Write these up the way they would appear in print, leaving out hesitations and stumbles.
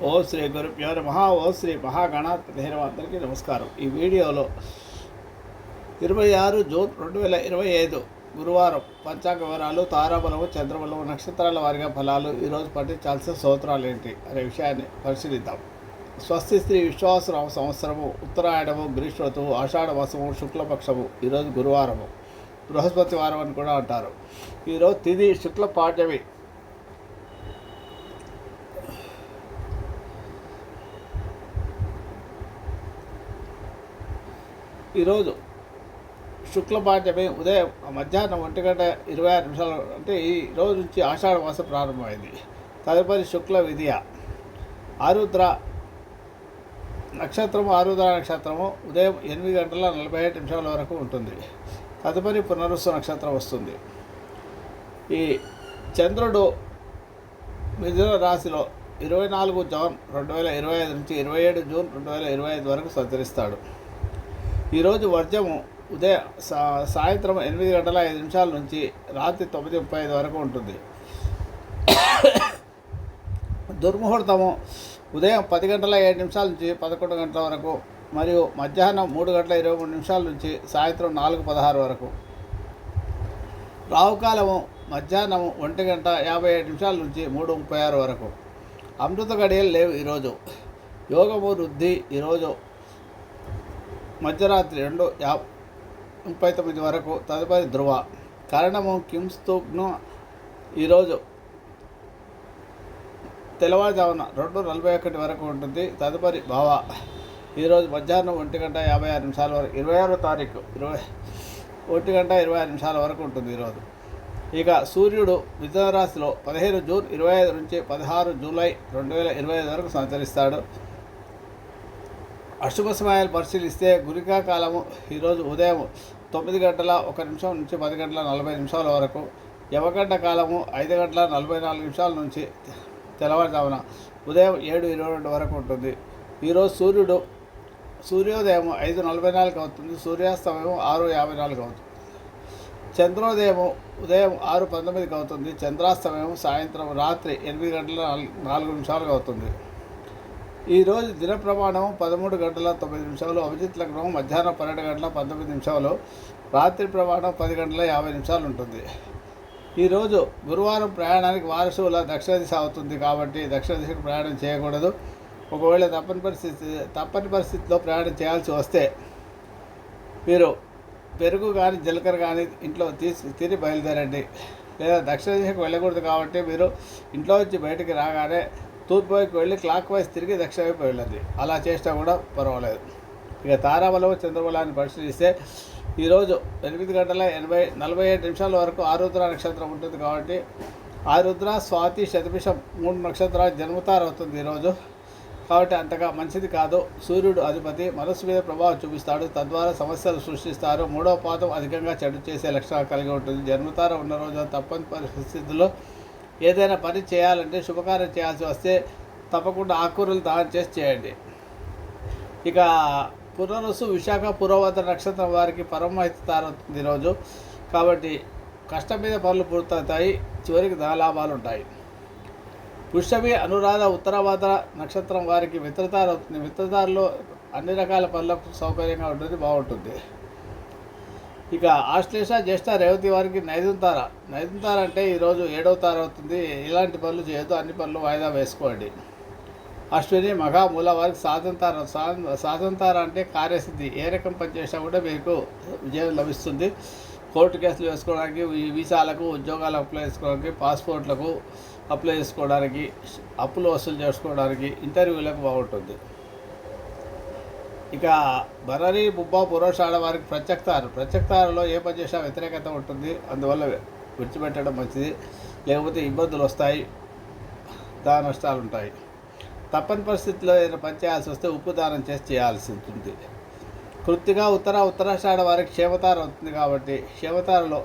ఓ శ్రీ గురుభ్యో నమః. ఓ శ్రీ మహాగణాధిపతి అందరికీ నమస్కారం. ఈ వీడియోలో 26 జూన్ 2025 గురువారం పంచాంగ వివరాలు, తారాబలము, చంద్రబలము, నక్షత్రాల వారిగా ఫలాలు, ఈరోజు పఠించాల్సిన స్తోత్రాలు ఏంటి అనే విషయాన్ని పరిశీలిద్దాం. స్వస్తి శ్రీ విశ్వాసరామ సంవత్సరము, ఉత్తరాయణము, గ్రీష్మ ఋతువు, ఆషాఢ మాసము, శుక్లపక్షము. ఈరోజు గురువారము, బృహస్పతి వారం అని కూడా అంటారు. ఈరోజు తిథి శుక్ల పాడ్యమి. ఈరోజు శుక్లపాఠ్యమే ఉదయం మధ్యాహ్నం 1:26 అంటే ఈ రోజు నుంచి ఆషాఢ మాసం ప్రారంభమైంది. తదుపరి శుక్ల విద్య. ఆరుద్ర నక్షత్రము ఉదయం 8:47 వరకు ఉంటుంది. తదుపరి పునరుస్సు నక్షత్రం వస్తుంది. ఈ చంద్రుడు మిథున రాశిలో 24 జూన్ 2025 నుంచి 27 జూన్ 2025 వరకు సంచరిస్తాడు. ఈరోజు వర్జము ఉదయం సాయంత్రం 8:05 నుంచి రాత్రి 9:35 వరకు ఉంటుంది. దుర్ముహూర్తము ఉదయం 10:07 నుంచి 11 గంటల వరకు, మరియు మధ్యాహ్నం 3:23 నుంచి సాయంత్రం 4:16 వరకు. రావుకాలము మధ్యాహ్నం 1:57 నుంచి 3:36 వరకు. అమృత గడియలు లేవు ఈరోజు. యోగము వృద్ధి ఈరోజు మధ్యరాత్రి 2:39 వరకు. తదుపరి ధ్రువ. కరణము కింస్తూగ్ను ఈరోజు తెల్లవారుజామున 2:41 వరకు ఉంటుంది. తదుపరి భావ. ఈరోజు మధ్యాహ్నం 1:56 వరకు, 26వ తారీఖు 1:26 వరకు ఉంటుంది ఈరోజు. ఇక సూర్యుడు మిథున రాశిలో 15 జూన్ 2025 నుంచి 16 జూలై 2025 వరకు సంచరిస్తాడు. అశుభ సమయాలు పరిశీలిస్తే గురికా కాలము ఈరోజు ఉదయం 9:01 నుంచి 10:40 వరకు. యమగంట కాలము 5:44 నుంచి తెల్లవారుజామున ఉదయం 7:22 వరకు ఉంటుంది. ఈరోజు సూర్యోదయం 5:44 అవుతుంది. సూర్యాస్తమయం 6:54 అవుతుంది. చంద్రోదయం ఉదయం 6:19 అవుతుంది. చంద్రాస్తమయం సాయంత్రం రాత్రి 8:04 అవుతుంది. ఈరోజు దిన ప్రమాణం 13:09. అభిజిత్ లగ్నం మధ్యాహ్నం 12:19. రాత్రి ప్రమాణం 10:50 ఉంటుంది. ఈరోజు గురువారం ప్రయాణానికి వారసుల దక్షిణ దిశ అవుతుంది కాబట్టి దక్షిణ దిశకు ప్రయాణం చేయకూడదు. ఒకవేళ తప్పని పరిస్థితిలో ప్రయాణం చేయాల్సి వస్తే మీరు పెరుగు కానీ జీలకర్ర కానీ ఇంట్లో తిని బయలుదేరండి. లేదా దక్షిణ దిశకు వెళ్ళకూడదు కాబట్టి మీరు ఇంట్లో నుంచి బయటికి రాగానే తూర్పు వైపు వెళ్ళి క్లాక్ వైజ్ తిరిగి దక్షిణ వైపు వెళ్ళండి. అలా చేసినా కూడా పర్వాలేదు. ఇక తారాబలం, చంద్రబలాన్ని పరిశీలిస్తే ఈరోజు 8:47 వరకు ఆరుద్ర నక్షత్రం ఉంటుంది కాబట్టి ఆరుద్ర, స్వాతి, శతభిషం 3 నక్షత్రాలు జన్మతార అవుతుంది ఈరోజు. కాబట్టి అంతగా మంచిది కాదు. సూర్యుడు అధిపతి, మనస్సు మీద ప్రభావం చూపిస్తాడు, తద్వారా సమస్యలు సృష్టిస్తారు. 3వ పాదం అధికంగా చెడు చేసే లక్షణాలు కలిగి ఉంటుంది. జన్మతార ఉన్న రోజు తప్పని పరిస్థితుల్లో ఏదైనా పని చేయాలంటే, శుభకార్యం చేయాల్సి వస్తే తప్పకుండా ఆకుకూరలు దానం చేసి చేయండి. ఇక పునరుసు విశాఖ పూర్వభద్ర నక్షత్రం వారికి పరమహిత తారవుతుంది ఈరోజు. కాబట్టి కష్టం మీద పనులు పూర్తవుతాయి, చివరికి ధనలాభాలు ఉంటాయి. పుష్యమి అనురాధ ఉత్తరాభద్ర నక్షత్రం వారికి మిత్రతార అవుతుంది. మిత్రతారలో అన్ని రకాల పనులకు సౌకర్యంగా ఉంటుంది, బాగుంటుంది. ఇక ఆశ్లేష, జ్యేష్ఠ, రేవతి వారికి నైదుంతార అంటే ఈరోజు 7వ తార అవుతుంది. ఇలాంటి పనులు చేయొద్దు, అన్ని పనులు వాయిదా వేసుకోండి. అశ్విని, మఘ, మూల వారికి సాధంతార అంటే కార్యసిద్ధి. ఏ రకం పని చేసినా కూడా మీకు విజయం లభిస్తుంది. కోర్టు కేసులు వేసుకోవడానికి, వీసాలకు, ఉద్యోగాలకు అప్లై చేసుకోవడానికి, పాస్పోర్ట్లకు అప్లై చేసుకోవడానికి, అప్పులు వసూలు చేసుకోవడానికి, ఇంటర్వ్యూలకు బాగుంటుంది. ఇక బరరి, బుబ్బ, పురోషాఢ వారికి ప్రత్యక్తారలో ఏ పని చేసినా వ్యతిరేకత ఉంటుంది. అందువల్ల విడిచిపెట్టడం మంచిది. లేకపోతే ఇబ్బందులు వస్తాయి, దాన నష్టాలు ఉంటాయి. తప్పని పరిస్థితుల్లో ఏదైనా పని చేయాల్సి వస్తే ఉప్పు దానం చేసి చేయాల్సి ఉంటుంది. కృత్తిగా, ఉత్తరాషాఢ వారికి క్షేమతార అవుతుంది కాబట్టి క్షేమతారలో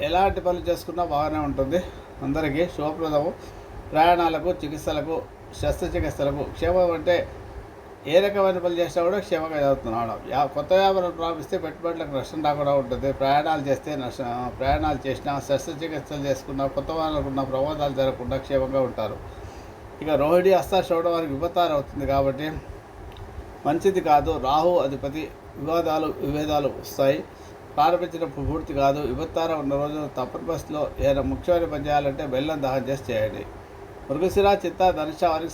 ఎలాంటి పనులు చేసుకున్నా బాగానే ఉంటుంది. అందరికీ శుభప్రదము. ప్రయాణాలకు, చికిత్సలకు, శస్త్రచికిత్సలకు. క్షేమం అంటే ఏ రకమైన పనులు చేసినా కూడా క్షేమంగా చదువుతున్నాడు. కొత్త వ్యాపారం ప్రారంభిస్తే పెట్టుబడులకు నష్టం రాకుండా ఉంటుంది. ప్రయాణాలు చేసినా, శస్త్రచికిత్సలు చేసుకున్నా, కొత్త వాళ్ళకున్న ప్రమాదాలు జరగకుండా క్షేమంగా ఉంటారు. ఇక రోహిణి శ్రవణం వారికి విపత్తారం అవుతుంది కాబట్టి మంచిది కాదు. రాహు అధిపతి, విభేదాలు వస్తాయి. ప్రారంభించినప్పుడు పూర్తి కాదు. విపత్తారం ఉన్న రోజున తప్పని పరిస్థితిలో ఏదైనా ముఖ్యమైన పని చేయాలంటే బెల్లం దహనం చేసి చేయండి. మృగశిర, చిత్త, ధనుష వారికి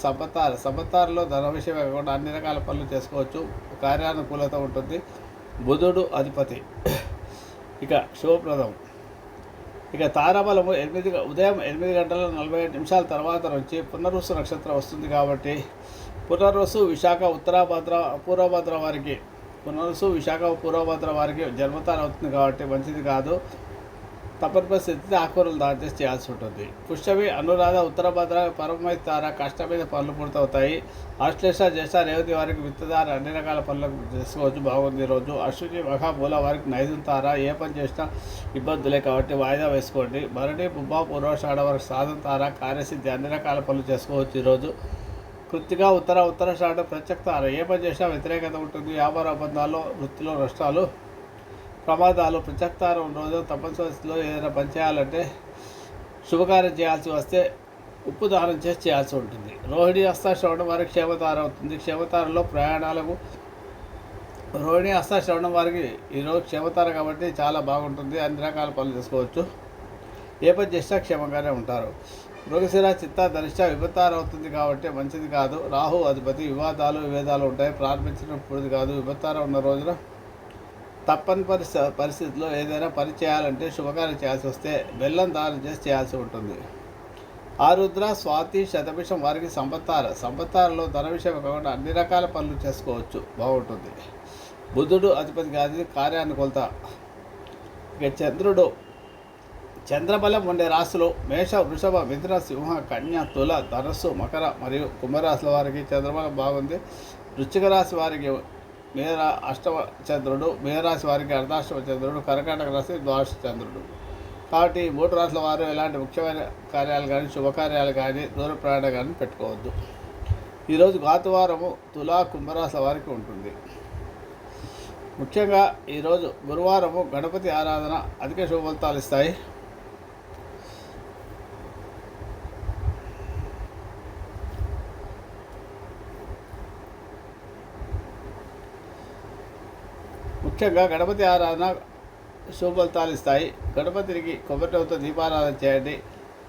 సంపత్తారులో ధన విషయం కాకుండా అన్ని రకాల పనులు చేసుకోవచ్చు. కార్యానుకూలత ఉంటుంది. బుధుడు అధిపతి. ఇక శుభప్రదం. ఇక తారాబలము ఉదయం 8:47 తర్వాత నుంచి పునర్వసు నక్షత్రం వస్తుంది కాబట్టి పునర్వసు, విశాఖ, ఉత్తరాభద్ర, పూర్వభద్ర వారికి పూర్వభద్ర వారికి జన్మతారం అవుతుంది కాబట్టి మంచిది కాదు. తప్పని పరిస్థితి ఆకుకూరలు దాని చేసి చేయాల్సి ఉంటుంది. పుష్యమి, అనురాధ, ఉత్తరభద్ర, పరమై తార కష్టం మీద పనులు పూర్తవుతాయి. ఆశ్లేష, జ్యేష్ఠ, రేవతి వారికి విత్తదార అన్ని రకాల పనులకు చేసుకోవచ్చు. బాగుంది రోజు. అశ్విని, మఖ, మూల వారికి నైదుం తార ఏ పని చేసినా ఇబ్బందులే కాబట్టి వాయిదా వేసుకోండి. భరణి, పుబ్బ, పూర్వాషాఢ వారికి సాధన తార కార్యసిద్ధి అన్ని రకాల పనులు చేసుకోవచ్చు ఈరోజు. కృత్తిక, ఉత్తరాషాఢ ప్రత్యక్ష తార ఏ పని చేసినా వ్యతిరేకత ఉంటుంది. వ్యాపార ఒప్పందాల్లో, వృత్తిలో నష్టాలు, ప్రమాదాలు. ప్రత్యక్తారం రోజు తపస్సులో ఏదైనా పని చేయాలంటే శుభకార్యం చేయాల్సి వస్తే ఉప్పు దానం చేసి చేయాల్సి ఉంటుంది. రోహిణి, శ్రవణం వారికి క్షేమతారం అవుతుంది. క్షేమతారంలో ప్రయాణాలకు రోహిణి, శ్రవణం వారికి ఈరోజు క్షేమతారం కాబట్టి చాలా బాగుంటుంది. అన్ని రకాల పనులు చేసుకోవచ్చు. ఏ పని చేసినా క్షేమంగానే ఉంటారు. మృగశిర, చిత్త, ధనిష్ట విపత్తారం అవుతుంది కాబట్టి మంచిది కాదు. రాహు అధిపతి, విభేదాలు ఉంటాయి. ప్రారంభించినప్పుడు కాదు. విపత్తారం ఉన్న రోజున తప్పని పరిస్థితుల్లో ఏదైనా పని చేయాలంటే శుభకార్యం చేయాల్సి వస్తే బెల్లం దానం చేసి చేయాల్సి ఉంటుంది. ఆరుద్ర, స్వాతి, శతభిషం వారికి సంపత్తారలో ధన విషయం కాకుండా అన్ని రకాల పనులు చేసుకోవచ్చు. బాగుంటుంది. బుధుడు అధిపతి కాదు. కార్యానుకూలత. ఇక చంద్రబలం ఉండే రాశులు మేష, వృషభ, మిథున, సింహ, కన్య, తుల, ధనస్సు, మకర మరియు కుంభరాశుల వారికి చంద్రబలం బాగుంది. వృశ్చిక రాశి వారికి అష్టమ చంద్రుడు, మేనరాశి వారికి అర్ధాష్టమ చంద్రుడు, కర్కాటక రాశి ద్వాదశ చంద్రుడు. కాబట్టి 3 రాశుల వారు ఎలాంటి ముఖ్యమైన కార్యాలు కానీ శుభకార్యాలు కానీ దూర ప్రయాణం కానీ పెట్టుకోవద్దు. ఈరోజు ఘాతువారము తులా, కుంభరాశుల వారికి ఉంటుంది. ముఖ్యంగా ఈరోజు గురువారము గణపతి ఆరాధన అధిక శుభ ఫలితాలు ఇస్తాయి. ముఖ్యంగా గణపతి ఆరాధన శుభ ఫలితాలు ఇస్తాయి. గణపతికి కొబ్బరితో దీపారాధన చేయండి.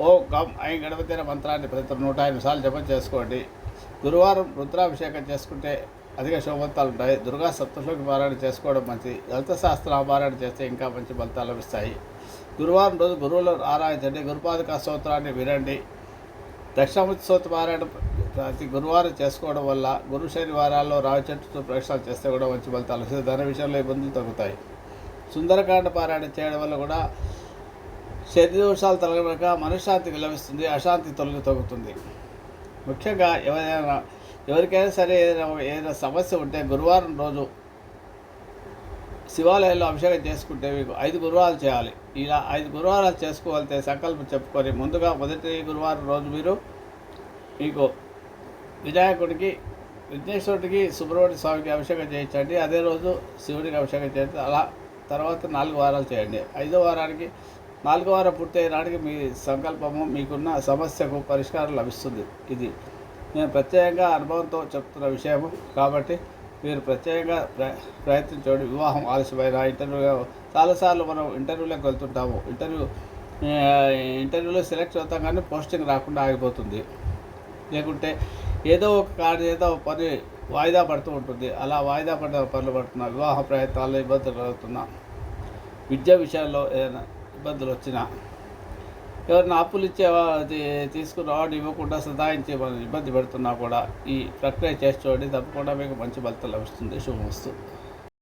ఓం గం ఐం గణపతి అనే మంత్రాన్ని ప్రతి 108 సార్లు జపం చేసుకోండి. గురువారం రుద్రాభిషేకం చేసుకుంటే అధిక శుభ ఫలితాలు ఉంటాయి. దుర్గా సప్తశ్లోకి పారాయణ చేసుకోవడం మంచిది. లలిత శాస్త్ర పారాయణ చేస్తే ఇంకా మంచి ఫలితాలు లభిస్తాయి. గురువారం రోజు గురువులను ఆరాధించండి. గురుపాదుక స్తోత్రాన్ని వినండి. దక్షిణామూర్తి స్తోత్ర పారాయణ ప్రతి గురువారం చేసుకోవడం వల్ల గురు శనివారాల్లో రావి చెట్టుతో ప్రవేశాలు చేస్తే కూడా మంచి ఫలితాలు వస్తాయి. ధన విషయంలో ఇబ్బందులు తగ్గుతాయి. సుందరకాండ పారాయణ చేయడం వల్ల కూడా శరీర దోషాలు తొలగక మనశ్శాంతికి లభిస్తుంది. అశాంతి తగ్గుతుంది. ముఖ్యంగా ఎవరికైనా సరే ఏదైనా సమస్య ఉంటే గురువారం రోజు శివాలయంలో అభిషేకం చేసుకుంటే మీకు 5 గురువారాలు చేయాలి. ఇలా 5 గురువారాలు చేసుకోవాలంటే సంకల్పం చెప్పుకొని ముందుగా మొదటి గురువారం రోజు మీకు వినాయకుడికి, విఘ్నేశ్వరుడికి, సుబ్రహ్మణ్య స్వామికి అభిషేకం చేయించండి. అదే రోజు శివుడికి అభిషేకం చేయండి. అలా తర్వాత 4 వారాలు చేయండి. 5వ వారానికి 4వ వారం పూర్తయ్యేనాటికి మీ సంకల్పము మీకున్న సమస్యకు పరిష్కారం లభిస్తుంది. ఇది నేను ప్రత్యేకంగా అనుభవంతో చెప్తున్న విషయము కాబట్టి మీరు ప్రత్యేకంగా ప్రయత్నించండి. వివాహం ఆలస్యమైన చాలాసార్లు మనం ఇంటర్వ్యూలోకి వెళ్తుంటాము. ఇంటర్వ్యూలో సెలెక్ట్ అవుతాం కానీ పోస్టింగ్ రాకుండా ఆగిపోతుంది. లేకుంటే ఏదో ఒక పని వాయిదా పడుతూ ఉంటుంది. అలా వాయిదా పడిన పనులు పడుతున్నా, వివాహ ప్రయత్నాల్లో ఇబ్బందులు కలుగుతున్నా, విద్యా విషయాల్లో ఏదైనా ఇబ్బందులు వచ్చినా, ఎవరైనా అప్పులు తీసుకున్న వాడు ఇవ్వకుండా సదాయించి మనం ఇబ్బంది పెడుతున్నా కూడా ఈ ప్రక్రియ చేసి చూడండి. తప్పకుండా మీకు మంచి ఫలితం లభిస్తుంది. శుభమస్తు.